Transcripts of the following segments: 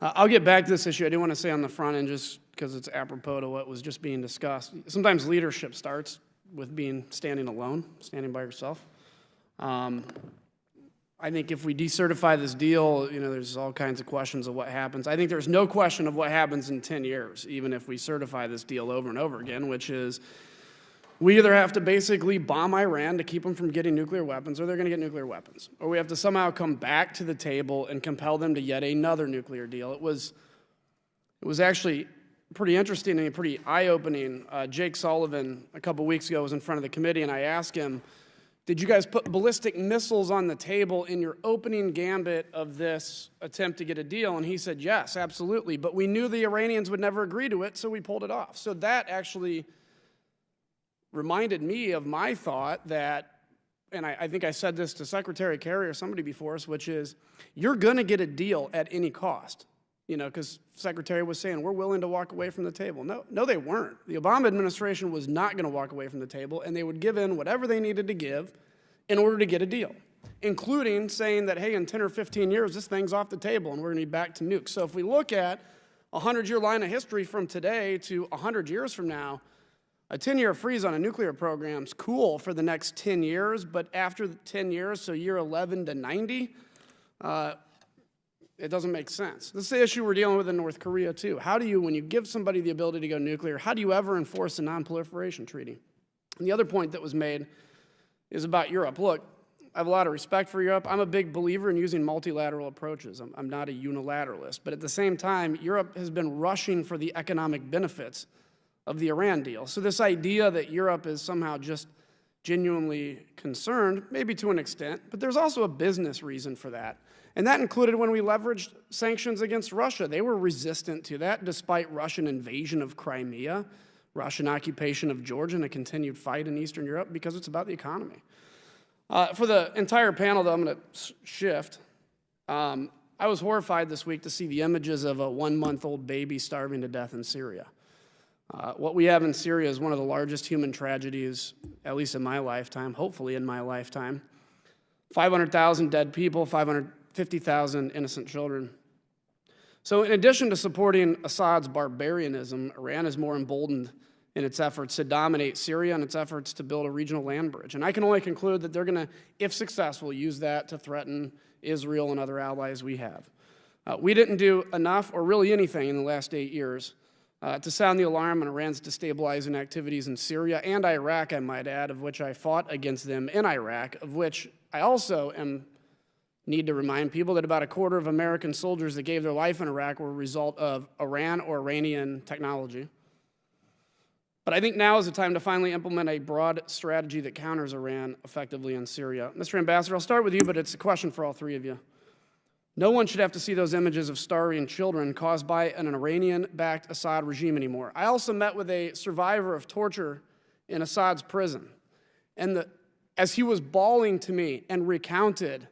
I'll get back to this issue. I do want to say on the front end, just because it's apropos to what was just being discussed. Sometimes leadership starts with standing alone, standing by yourself. I think if we decertify this deal, there's all kinds of questions of what happens. I think there's no question of what happens in 10 years, even if we certify this deal over and over again, which is we either have to basically bomb Iran to keep them from getting nuclear weapons, or they're going to get nuclear weapons. Or we have to somehow come back to the table and compel them to yet another nuclear deal. It was actually pretty interesting and pretty eye-opening. Jake Sullivan, a couple weeks ago, was in front of the committee, and I asked him, did you guys put ballistic missiles on the table in your opening gambit of this attempt to get a deal? And he said, yes, absolutely. But we knew the Iranians would never agree to it, so we pulled it off. So that actually reminded me of my thought that, and I think I said this to Secretary Kerry or somebody before us, which is you're going to get a deal at any cost. Because Secretary was saying, we're willing to walk away from the table. No, they weren't. The Obama administration was not going to walk away from the table, and they would give in whatever they needed to give in order to get a deal, including saying that, hey, in 10 or 15 years, this thing's off the table, and we're going to be back to nukes. So if we look at a 100-year line of history from today to 100 years from now, a 10-year freeze on a nuclear program's cool for the next 10 years, but after the 10 years, so year 11 to 90, it doesn't make sense. This is the issue we're dealing with in North Korea, too. How do you, when you give somebody the ability to go nuclear, how do you ever enforce a non-proliferation treaty? And the other point that was made is about Europe. Look, I have a lot of respect for Europe. I'm a big believer in using multilateral approaches. I'm not a unilateralist. But at the same time, Europe has been rushing for the economic benefits of the Iran deal. So this idea that Europe is somehow just genuinely concerned, maybe to an extent, but there's also a business reason for that. And that included when we leveraged sanctions against Russia. They were resistant to that, despite Russian invasion of Crimea, Russian occupation of Georgia, and a continued fight in Eastern Europe, because it's about the economy. For the entire panel, though, I'm going to shift. I was horrified this week to see the images of a 1-month-old baby starving to death in Syria. What we have in Syria is one of the largest human tragedies, at least in my lifetime, hopefully in my lifetime. 500,000 dead people, 550,000 innocent children. So in addition to supporting Assad's barbarianism, Iran is more emboldened in its efforts to dominate Syria and its efforts to build a regional land bridge. And I can only conclude that they're going to, if successful, use that to threaten Israel and other allies we have. We didn't do enough, or really anything, in the last 8 years to sound the alarm on Iran's destabilizing activities in Syria and Iraq, I might add, of which I fought against them in Iraq, of which I also need to remind people that about a quarter of American soldiers that gave their life in Iraq were a result of Iran or Iranian technology. But I think now is the time to finally implement a broad strategy that counters Iran effectively in Syria. Mr. Ambassador, I'll start with you, but it's a question for all three of you. No one should have to see those images of starving children caused by an Iranian-backed Assad regime anymore. I also met with a survivor of torture in Assad's prison, and as he was bawling to me and recounted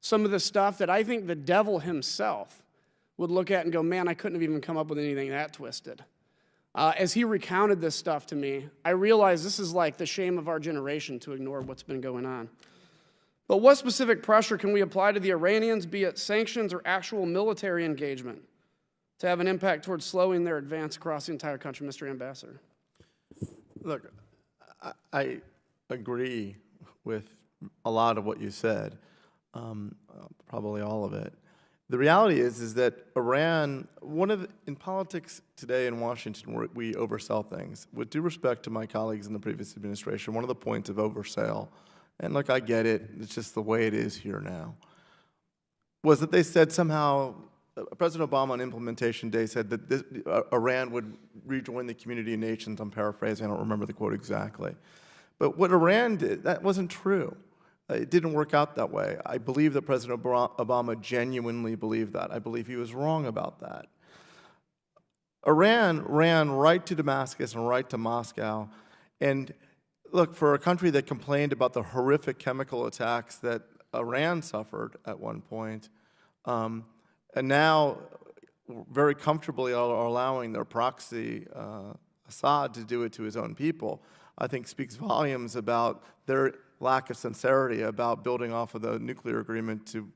some of the stuff that I think the devil himself would look at and go, man, I couldn't have even come up with anything that twisted. As he recounted this stuff to me, I realized this is like the shame of our generation to ignore what's been going on. But what specific pressure can we apply to the Iranians, be it sanctions or actual military engagement, to have an impact towards slowing their advance across the entire country, Mr. Ambassador? Look, I agree with a lot of what you said, probably all of it. The reality is that Iran, in politics today in Washington, we oversell things. With due respect to my colleagues in the previous administration, one of the points of oversell, and look, I get it, it's just the way it is here now, was that they said somehow, President Obama on Implementation Day said that Iran would rejoin the community of nations. I'm paraphrasing, I don't remember the quote exactly. But what Iran did, that wasn't true. It didn't work out that way. I believe that President Obama genuinely believed that. I believe he was wrong about that. Iran ran right to Damascus and right to Moscow. And look, for a country that complained about the horrific chemical attacks that Iran suffered at one point, and now very comfortably are allowing their proxy, Assad, to do it to his own people, I think speaks volumes about their lack of sincerity about building off of the nuclear agreement to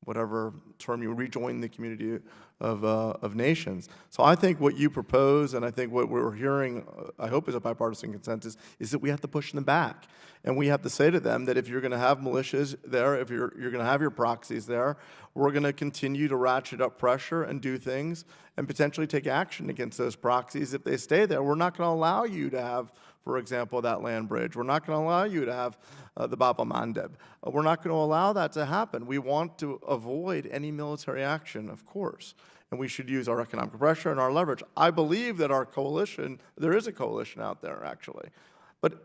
whatever term you rejoin the community of nations. So I think what you propose, and I think what we're hearing, I hope is a bipartisan consensus, is that we have to push them back. And we have to say to them that if you're going to have militias there, if you're going to have your proxies there, we're going to continue to ratchet up pressure and do things and potentially take action against those proxies if they stay there. We're not going to allow you to have, for example, that land bridge. We're not going to allow you to have the Bab el-Mandeb. We're not going to allow that to happen. We want to avoid any military action, of course, and we should use our economic pressure and our leverage. I believe that our coalition, there is a coalition out there, actually. But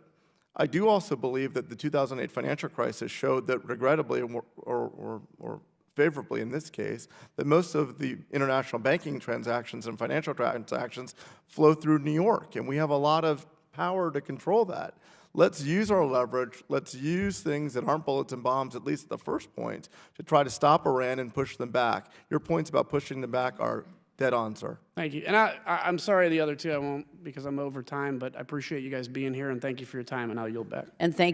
I do also believe that the 2008 financial crisis showed that, regrettably, or favorably in this case, that most of the international banking transactions and financial transactions flow through New York, and we have a lot of power to control that. Let's use our leverage. Let's use things that aren't bullets and bombs, at least at the first point, to try to stop Iran and push them back. Your points about pushing them back are dead on, sir. Thank you. And I'm sorry the other two I won't, because I'm over time, but I appreciate you guys being here, and thank you for your time, and I'll yield back. And thank